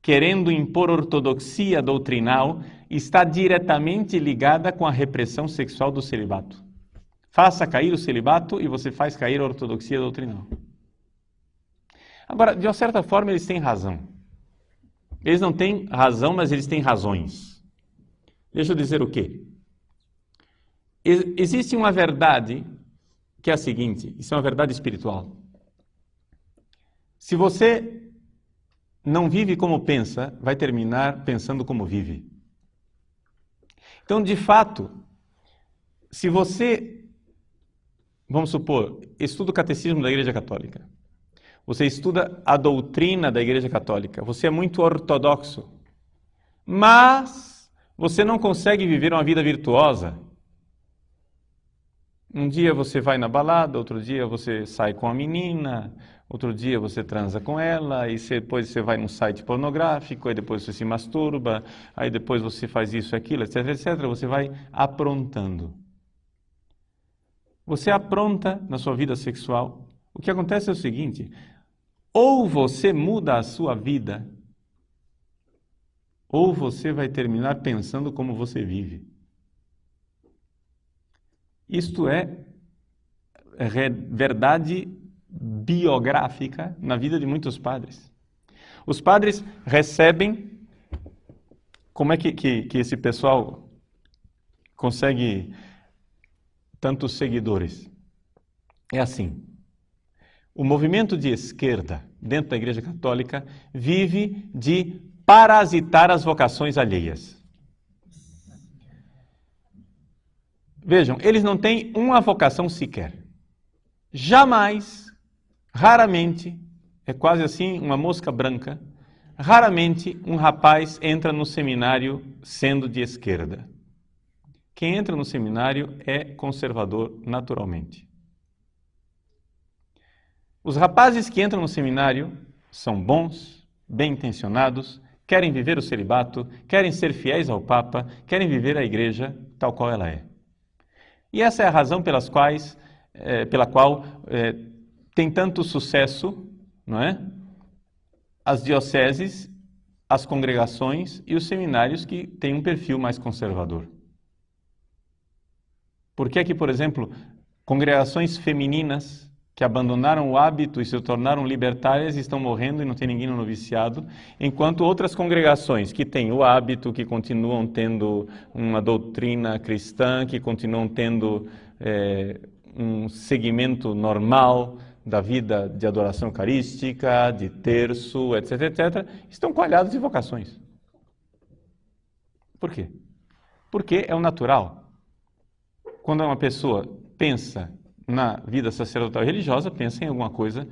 querendo impor ortodoxia doutrinal, está diretamente ligada com a repressão sexual do celibato. Faça cair o celibato e você faz cair a ortodoxia doutrinal. Agora, de uma certa forma, eles têm razão. Eles não têm razão, mas eles têm razões. Deixa eu dizer o quê? Existe uma verdade que é a seguinte, isso é uma verdade espiritual. Se você não vive como pensa, vai terminar pensando como vive. Então, de fato, se você, vamos supor, estuda o catecismo da Igreja Católica, você estuda a doutrina da Igreja Católica, você é muito ortodoxo, mas você não consegue viver uma vida virtuosa. Um dia você vai na balada, outro dia você sai com a menina, outro dia você transa com ela, e depois você vai num site pornográfico, aí depois você se masturba, aí depois você faz isso, aquilo, etc, etc. Você vai aprontando. Você apronta na sua vida sexual. O que acontece é o seguinte, ou você muda a sua vida, ou você vai terminar pensando como você vive. Isto é verdade biográfica na vida de muitos padres. Os padres recebem... Como é que esse pessoal consegue tantos seguidores? É assim. O movimento de esquerda dentro da Igreja Católica vive de parasitar as vocações alheias. Vejam, eles não têm uma vocação sequer. Jamais, raramente, é quase assim uma mosca branca, raramente um rapaz entra no seminário sendo de esquerda. Quem entra no seminário é conservador naturalmente. Os rapazes que entram no seminário são bons, bem intencionados, querem viver o celibato, querem ser fiéis ao Papa, querem viver a igreja tal qual ela é. E essa é a razão pela qual tem tanto sucesso, não é? As dioceses, as congregações e os seminários que têm um perfil mais conservador. Por que é que, por exemplo, congregações femininas que abandonaram o hábito e se tornaram libertárias estão morrendo e não tem ninguém no noviciado, enquanto outras congregações que têm o hábito, que continuam tendo uma doutrina cristã, que continuam tendo um segmento normal da vida de adoração eucarística, de terço, etc., etc., estão coalhados de vocações. Por quê? Porque é o natural. Quando uma pessoa pensa na vida sacerdotal e religiosa, pensa em alguma coisa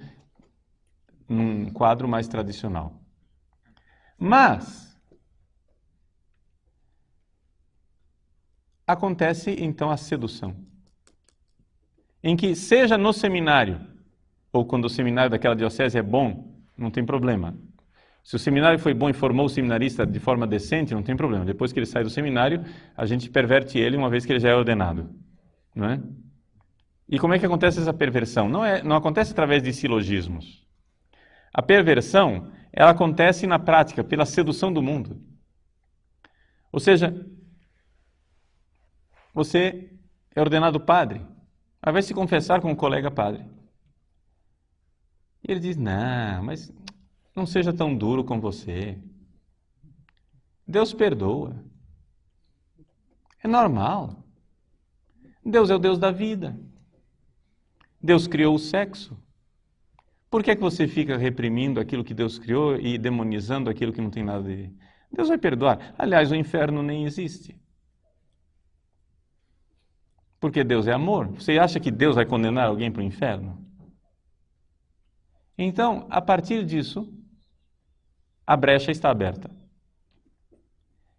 num quadro mais tradicional. Mas acontece então a sedução, em que seja no seminário, ou quando o seminário daquela diocese é bom, não tem problema. Se o seminário foi bom e formou o seminarista de forma decente, não tem problema. Depois que ele sai do seminário, a gente perverte ele uma vez que ele já é ordenado. Não é? E como é que acontece essa perversão? Não acontece através de silogismos. A perversão, ela acontece na prática, pela sedução do mundo. Ou seja, você é ordenado padre, aí vai se confessar com um colega padre. E ele diz, não, mas não seja tão duro com você. Deus perdoa. É normal. Deus é o Deus da vida. Deus criou o sexo. Por que é que você fica reprimindo aquilo que Deus criou e demonizando aquilo que não tem nada de... Deus vai perdoar. Aliás, o inferno nem existe. Porque Deus é amor. Você acha que Deus vai condenar alguém para o inferno? Então, a partir disso, a brecha está aberta.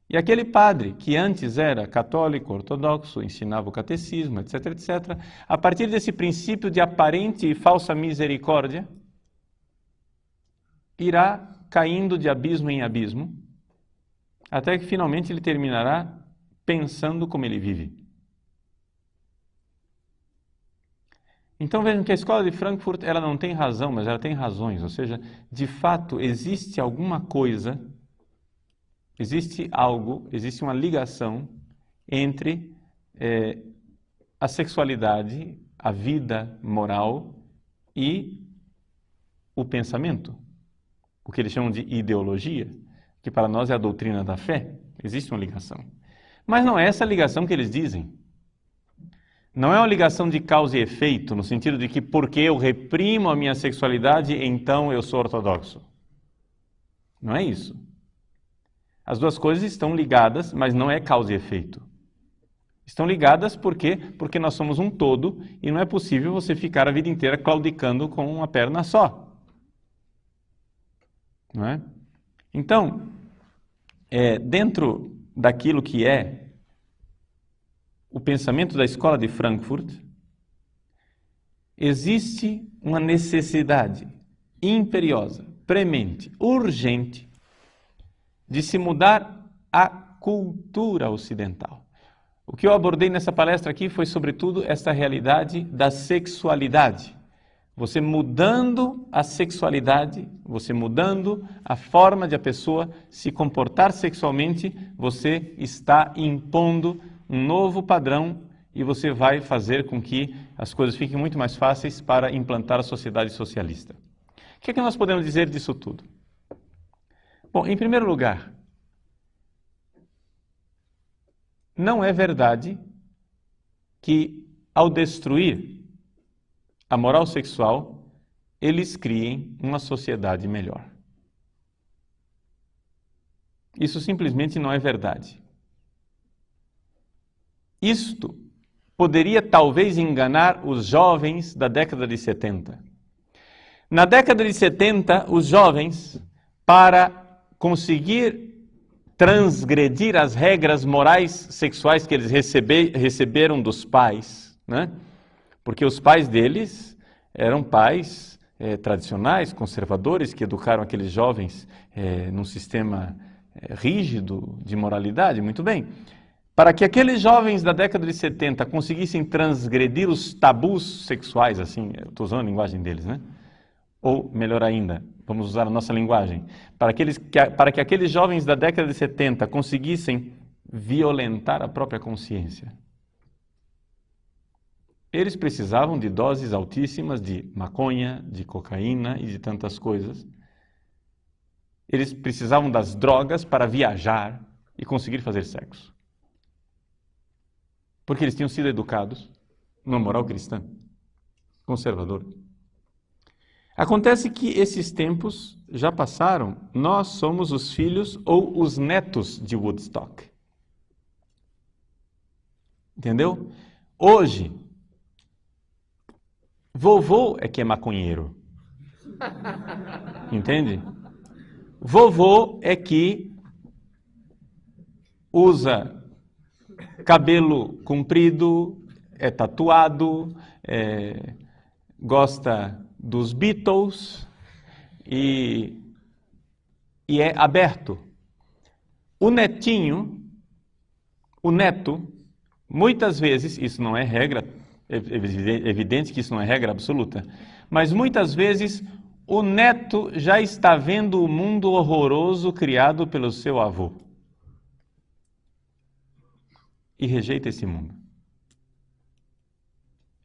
E aquele padre que antes era católico, ortodoxo, ensinava o catecismo, etc., etc., a partir desse princípio de aparente e falsa misericórdia, irá caindo de abismo em abismo, até que finalmente ele terminará pensando como ele vive. Então vejam que a escola de Frankfurt, ela não tem razão, mas ela tem razões, ou seja, de fato existe alguma coisa, existe algo, existe uma ligação entre a sexualidade, a vida moral e o pensamento, o que eles chamam de ideologia, que para nós é a doutrina da fé. Existe uma ligação. Mas não é essa ligação que eles dizem. Não é uma ligação de causa e efeito, no sentido de que porque eu reprimo a minha sexualidade, então eu sou ortodoxo. Não é isso. As duas coisas estão ligadas, mas não é causa e efeito. Estão ligadas porque nós somos um todo e não é possível você ficar a vida inteira claudicando com uma perna só. Não é? Então, dentro daquilo que é o pensamento da escola de Frankfurt, existe uma necessidade imperiosa, premente, urgente, de se mudar a cultura ocidental. O que eu abordei nessa palestra aqui foi, sobretudo, esta realidade da sexualidade. Você mudando a sexualidade, você mudando a forma de a pessoa se comportar sexualmente, você está impondo um novo padrão e você vai fazer com que as coisas fiquem muito mais fáceis para implantar a sociedade socialista. O que é que nós podemos dizer disso tudo? Bom, em primeiro lugar, não é verdade que ao destruir a moral sexual, eles criem uma sociedade melhor. Isso simplesmente não é verdade. Isto poderia talvez enganar os jovens da década de 70. Na década de 70, os jovens, para conseguir transgredir as regras morais sexuais que eles receberam dos pais, né? Porque os pais deles eram pais tradicionais, conservadores, que educaram aqueles jovens num sistema rígido de moralidade, muito bem. Para que aqueles jovens da década de 70 conseguissem transgredir os tabus sexuais, assim, eu estou usando a linguagem deles, né? Ou, melhor ainda, vamos usar a nossa linguagem, para que aqueles jovens da década de 70 conseguissem violentar a própria consciência, eles precisavam de doses altíssimas de maconha, de cocaína e de tantas coisas. Eles precisavam das drogas para viajar e conseguir fazer sexo. Porque eles tinham sido educados numa moral cristã, conservadora. Acontece que esses tempos já passaram. Nós somos os filhos ou os netos de Woodstock. Entendeu? Hoje, vovô é que é maconheiro. Entende? Vovô é que usa cabelo comprido, é tatuado, gosta dos Beatles e é aberto. O neto, muitas vezes, isso não é regra, é evidente que isso não é regra absoluta, mas muitas vezes o neto já está vendo o mundo horroroso criado pelo seu avô e rejeita esse mundo.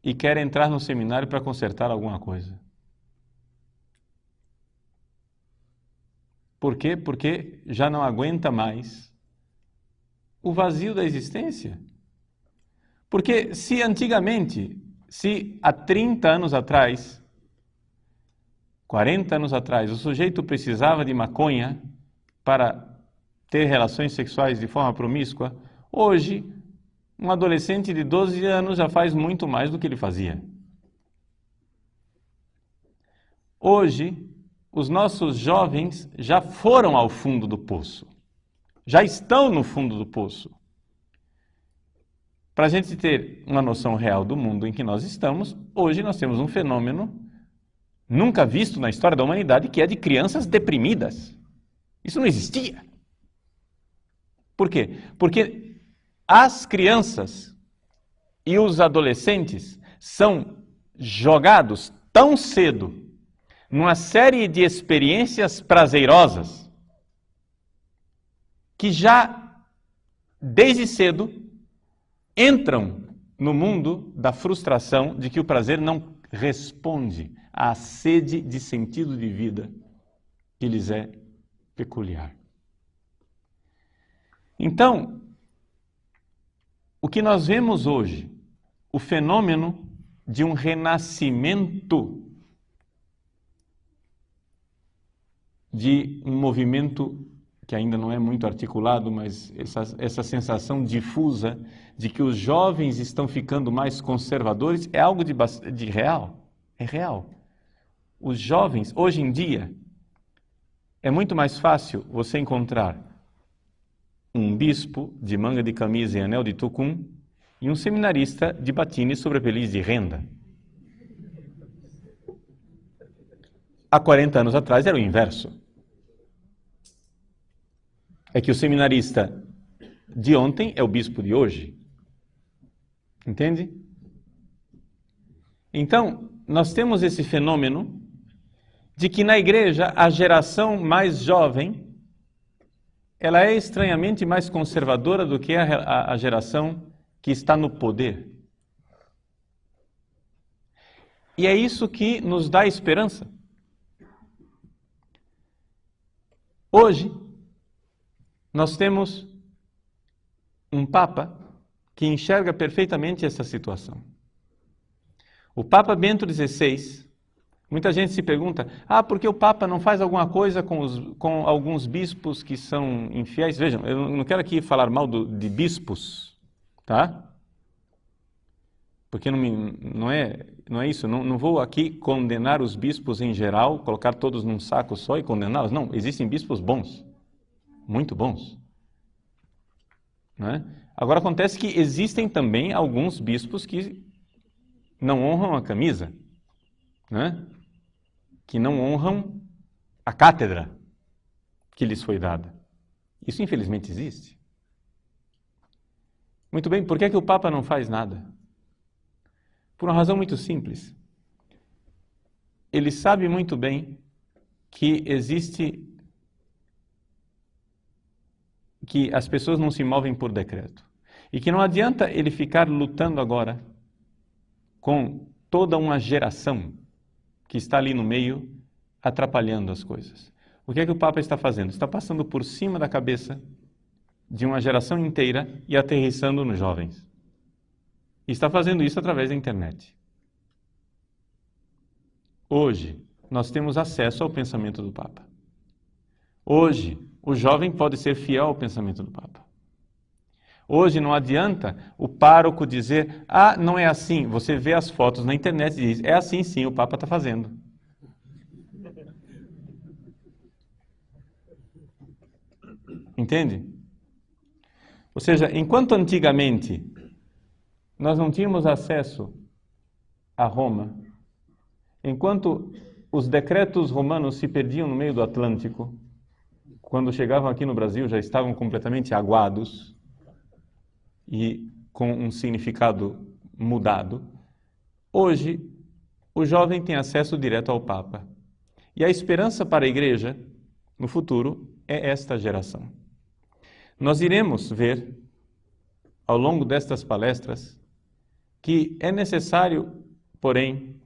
E quer entrar no seminário para consertar alguma coisa. Por quê? Porque já não aguenta mais o vazio da existência. Porque se antigamente, se há 30 anos atrás, 40 anos atrás, o sujeito precisava de maconha para ter relações sexuais de forma promíscua, hoje um adolescente de 12 anos já faz muito mais do que ele fazia. Hoje, os nossos jovens já foram ao fundo do poço. Já estão no fundo do poço. Para a gente ter uma noção real do mundo em que nós estamos, hoje nós temos um fenômeno nunca visto na história da humanidade, que é de crianças deprimidas. Isso não existia. Por quê? Porque as crianças e os adolescentes são jogados tão cedo numa série de experiências prazerosas que já, desde cedo, entram no mundo da frustração de que o prazer não responde à sede de sentido de vida que lhes é peculiar. Então, o que nós vemos hoje, o fenômeno de um renascimento de um movimento que ainda não é muito articulado, mas essa sensação difusa de que os jovens estão ficando mais conservadores, é algo de real. É real. Os jovens, hoje em dia, é muito mais fácil você encontrar um bispo de manga de camisa e anel de tucum e um seminarista de batina e sobrepeliz de renda. Há 40 anos atrás era o inverso. É que o seminarista de ontem é o bispo de hoje. Entende? Então, nós temos esse fenômeno de que na igreja a geração mais jovem ela é estranhamente mais conservadora do que a geração que está no poder. E é isso que nos dá esperança. Hoje, nós temos um Papa que enxerga perfeitamente essa situação. O Papa Bento XVI, muita gente se pergunta, por que o Papa não faz alguma coisa com alguns bispos que são infiéis? Vejam, eu não quero aqui falar mal de bispos, tá? Porque não é isso, não vou aqui condenar os bispos em geral, colocar todos num saco só e condená-los. Não, existem bispos bons, muito bons. Não é? Agora acontece que existem também alguns bispos que não honram a camisa, né? Que não honram a cátedra que lhes foi dada. Isso infelizmente existe. Muito bem, por que o Papa não faz nada? Por uma razão muito simples. Ele sabe muito bem que que as pessoas não se movem por decreto. E que não adianta ele ficar lutando agora com toda uma geração que está ali no meio, atrapalhando as coisas. O que é que o Papa está fazendo? Está passando por cima da cabeça de uma geração inteira e aterrissando nos jovens. E está fazendo isso através da internet. Hoje, nós temos acesso ao pensamento do Papa. Hoje, o jovem pode ser fiel ao pensamento do Papa. Hoje não adianta o pároco dizer, não é assim. Você vê as fotos na internet e diz, é assim sim, o Papa está fazendo. Entende? Ou seja, enquanto antigamente nós não tínhamos acesso a Roma, enquanto os decretos romanos se perdiam no meio do Atlântico, quando chegavam aqui no Brasil já estavam completamente aguados e com um significado mudado, hoje o jovem tem acesso direto ao Papa. E a esperança para a igreja no futuro é esta geração. Nós iremos ver, ao longo destas palestras, que é necessário, porém,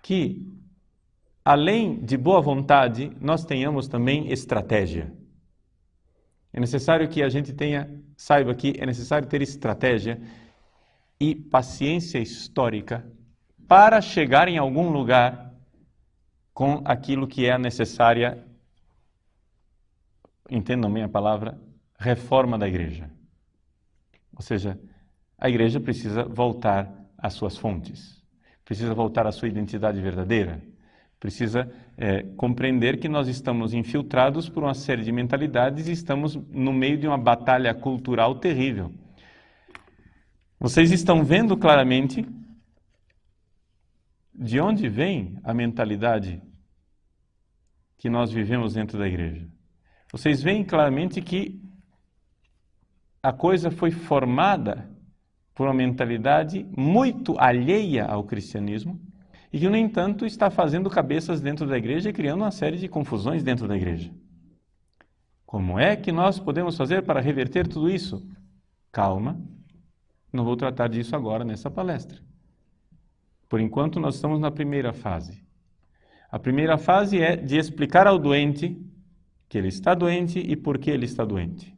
que, além de boa vontade, nós tenhamos também estratégia. É necessário que a gente saiba que é necessário ter estratégia e paciência histórica para chegar em algum lugar com aquilo que é a necessária, entendam bem a palavra, reforma da igreja. Ou seja, a igreja precisa voltar às suas fontes, precisa voltar à sua identidade verdadeira, precisa compreender que nós estamos infiltrados por uma série de mentalidades e estamos no meio de uma batalha cultural terrível. Vocês estão vendo claramente de onde vem a mentalidade que nós vivemos dentro da igreja? Vocês veem claramente que a coisa foi formada por uma mentalidade muito alheia ao cristianismo e que, no entanto, está fazendo cabeças dentro da igreja e criando uma série de confusões dentro da igreja. Como é que nós podemos fazer para reverter tudo isso? Calma, não vou tratar disso agora nessa palestra. Por enquanto, nós estamos na primeira fase. A primeira fase é de explicar ao doente que ele está doente e por que ele está doente.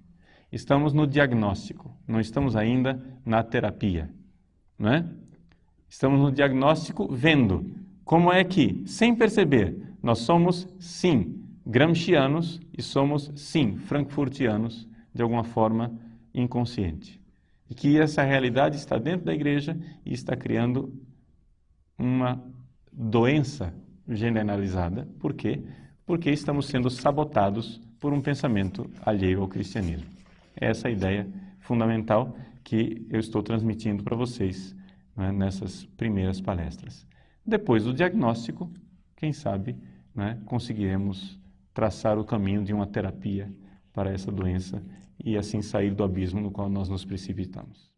Estamos no diagnóstico, não estamos ainda na terapia, não é? Estamos no diagnóstico vendo como é que, sem perceber, nós somos, sim, gramscianos e somos, sim, frankfurtianos, de alguma forma inconsciente. E que essa realidade está dentro da igreja e está criando uma doença generalizada. Por quê? Porque estamos sendo sabotados por um pensamento alheio ao cristianismo. Essa é a ideia fundamental que eu estou transmitindo para vocês, né, nessas primeiras palestras. Depois do diagnóstico, quem sabe, né, conseguiremos traçar o caminho de uma terapia para essa doença e assim sair do abismo no qual nós nos precipitamos.